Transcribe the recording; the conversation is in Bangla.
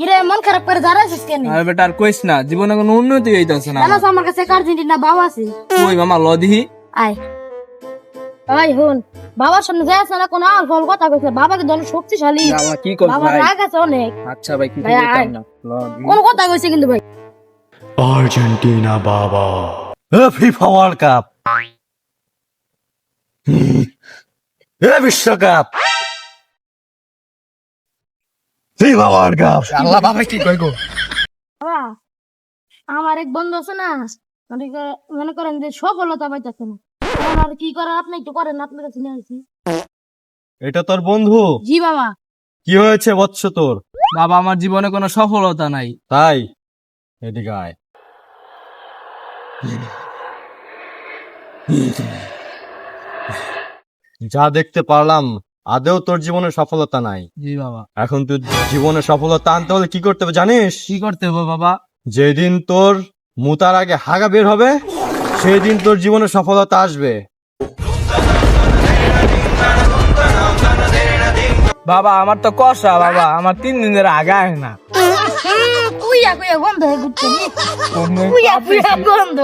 কিরে মন খারাপ করে দাঁড়াইছিস কেন? আরে বেটা আর কইস না, জীবনে কোনো উন্নতি হইতাছে না। জানাস আমার কাছে আর্জেন্টিনা বাবা আছে। ওই মামা লদিহি আয় আয় হুন, বাবার সামনে যাই আছে না কোনো আলফল কথা কইছে, বাবা কিন্তু অনেক শক্তিশালী, বাবা কি করছ বাবা ভাই? রাগ আছে অনেক। আচ্ছা ভাই, কিছু ভাই, বলতাম আয়। না। কোন কথা কইছে কিন্তু ভাই? আর্জেন্টিনা বাবা ফিফা ওয়ার্ল্ড কাপ বিশ্বকাপ ফিফা ওয়ার্ল্ড কাপ আল্লাহ বাবা কি কই গো? বাবা আমার এক বন্ধু আছে না, মনে করেন যে সফলতা পাইতেছে না, আমার কি করার আপনি একটু করেন, আপনার কাছে নিয়ে আসি। এটা তোর বন্ধু? জি বাবা। কি হয়েছে বৎস তোর? বাবা আমার জীবনে কোনো সফলতা নাই। তাই এদিকে আয়। যা দেখতে পারলাম আদেও তোর জীবনে সফলতা নাই। জি বাবা। এখন তুই জীবনে সফলতা আনতে হলে কি করতে হবে জানিস? কি করতে হবে বাবা? যেদিন তোর মুতার আগে হাগা বের হবে সেই দিন তোর জীবনে সফলতা আসবে। বাবা আমার তো কষা বাবা, আমার 3 দিন ধরে আগায় না। কুইয়া কুইয়া গন্ধ হয়ে ঘুরছে, কুইয়া কুইয়া গন্ধ।